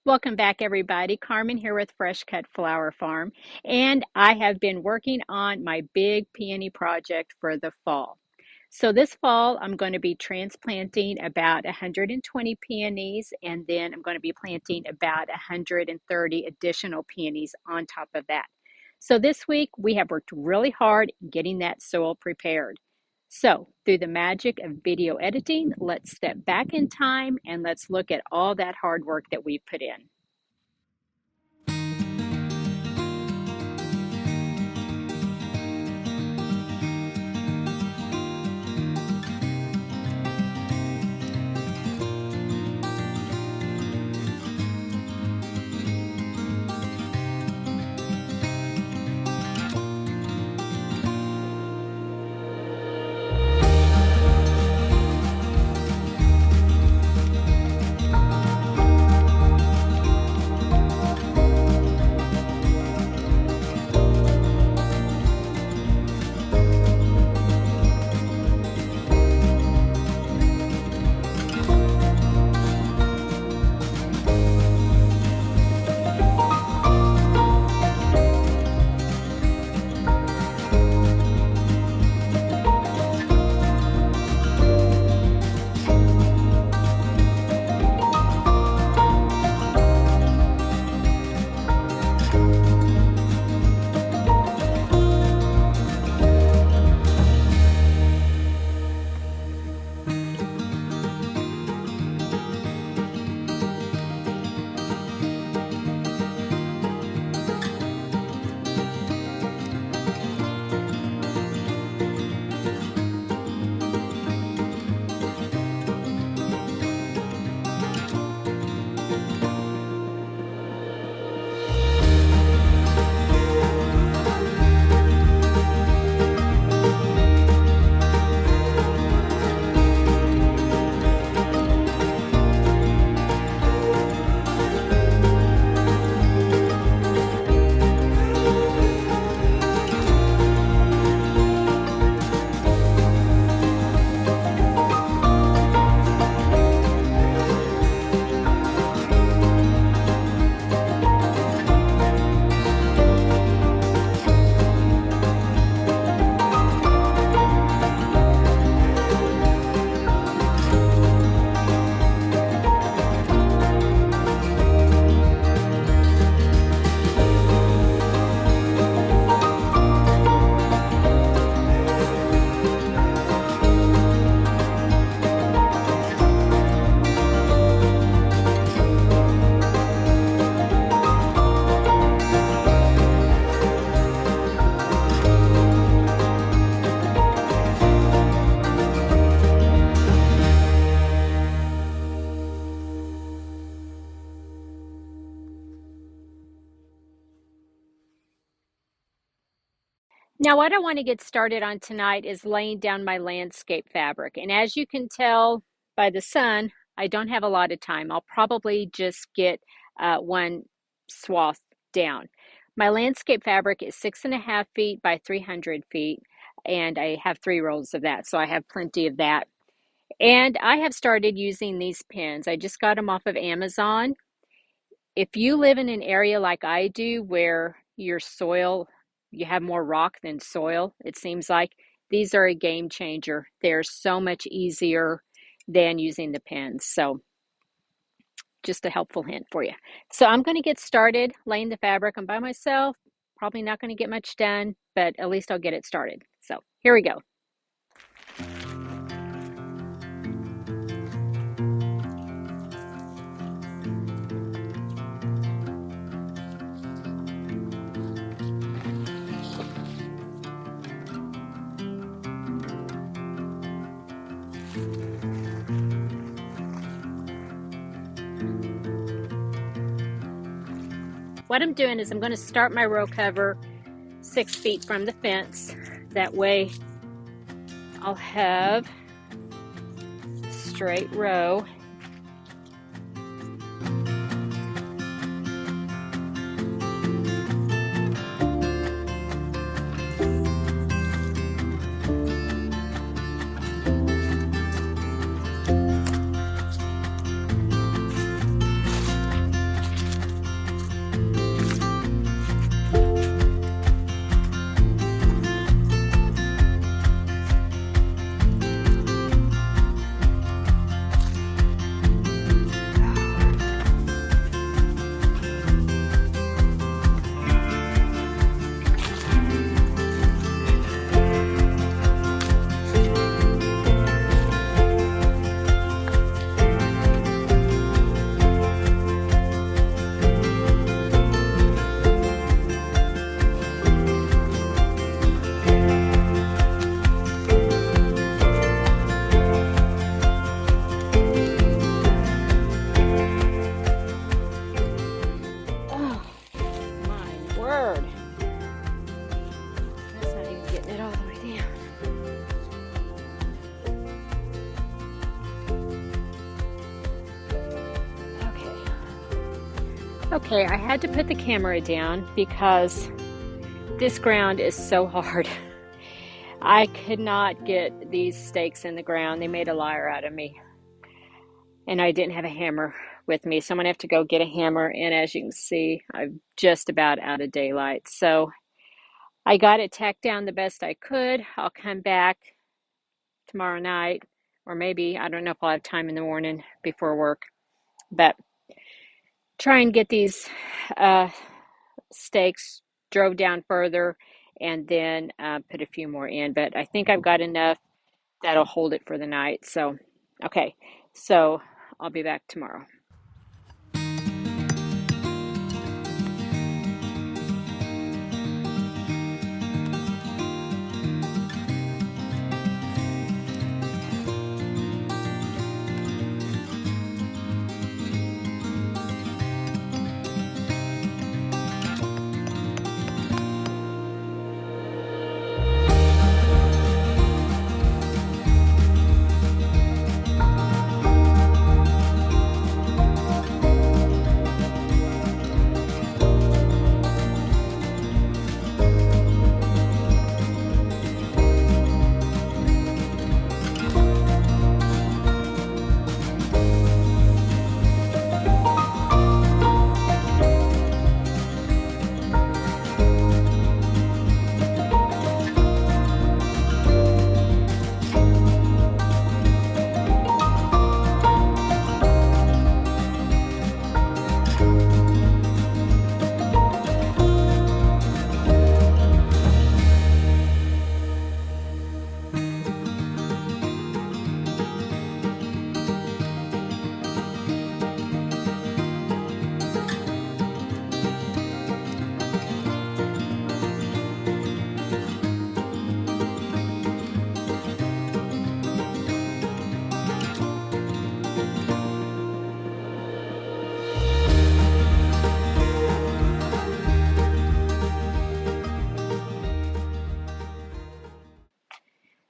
Welcome back, everybody. Carmen here with Fresh Cut Flower Farm, and I have been working on my big peony project for the fall. So this fall, I'm going to be transplanting about 120 peonies, and then I'm going to be planting about 130 additional peonies on top of that. So this week, we have worked really hard getting that soil prepared. So, through the magic of video editing, let's step back in time and let's look at all that hard work that we've put in. Now, what I want to get started on tonight is laying down my landscape fabric. And as you can tell by the sun, I don't have a lot of time. I'll probably just get one swath down. My landscape fabric is 6.5 feet by 300 feet, and I have 3 rolls of that, so I have plenty of that. And I have started using these pins. I just got them off of Amazon. If you live in an area like I do where your soil, you have more rock than soil, it seems like these are a game changer. They're so much easier than using the pins. So just a helpful hint for you. So I'm going to get started laying the fabric. I'm by myself, probably not going to get much done, but at least I'll get it started. So here we go. What I'm doing is I'm going to start my row cover 6 feet from the fence. That way I'll have a straight row. Okay, I had to put the camera down because this ground is so hard. I could not get these stakes in the ground. They made a liar out of me, and I didn't have a hammer with me, so I'm gonna have to go get a hammer. And as you can see, I'm just about out of daylight. So I got it tacked down the best I could. I'll come back tomorrow night, or maybe, I don't know if I'll have time in the morning before work, but try and get these uh, stakes drove down further and then put a few more in. But I think I've got enough that'll hold it for the night. So, okay, so I'll be back tomorrow.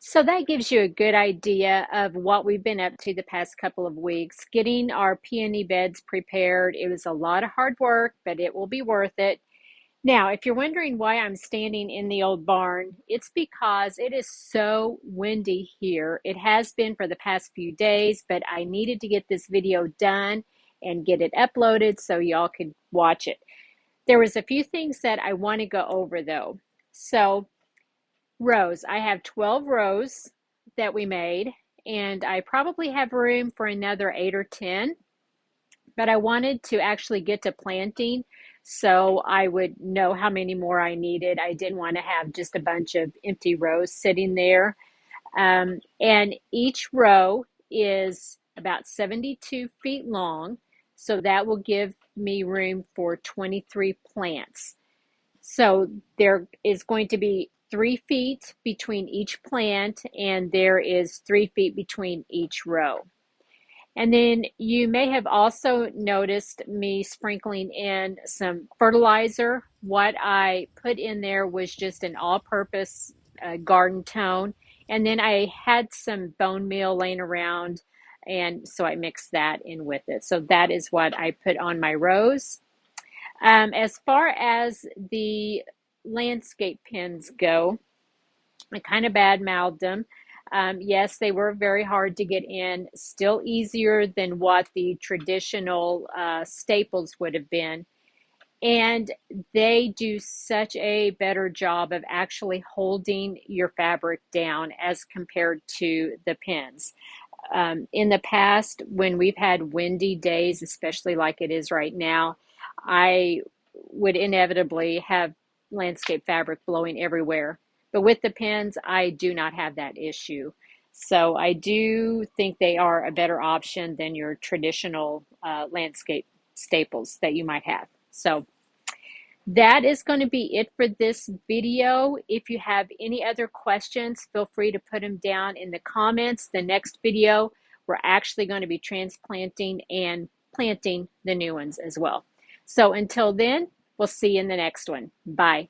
So that gives you a good idea of what we've been up to the past couple of weeks, getting our peony beds prepared. It was a lot of hard work, but it will be worth it. Now, if you're wondering why I'm standing in the old barn, it's because it is so windy here. It has been for the past few days, but I needed to get this video done and get it uploaded so y'all could watch it. There was a few things that I want to go over though. So, rows. I have 12 rows that we made, and I probably have room for another 8 or 10, but I wanted to actually get to planting so I would know how many more I needed. I didn't want to have just a bunch of empty rows sitting there. And each row is about 72 feet long, so that will give me room for 23 plants. So there is going to be 3 feet between each plant, and there is 3 feet between each row. And then you may have also noticed me sprinkling in some fertilizer. What I put in there was just an all-purpose garden tone. And then I had some bone meal laying around, and so I mixed that in with it. So that is what I put on my rows. As far as the landscape pins go, I kind of bad-mouthed them. Yes, they were very hard to get in, still easier than what the traditional staples would have been. And they do such a better job of actually holding your fabric down as compared to the pins. In the past, when we've had windy days, especially like it is right now, I would inevitably have landscape fabric blowing everywhere. But with the pins, I do not have that issue. So I do think they are a better option than your traditional landscape staples that you might have. So that is going to be it for this video. If you have any other questions, feel free to put them down in the comments. The next video, we're actually going to be transplanting and planting the new ones as well. So until then, we'll see you in the next one. Bye.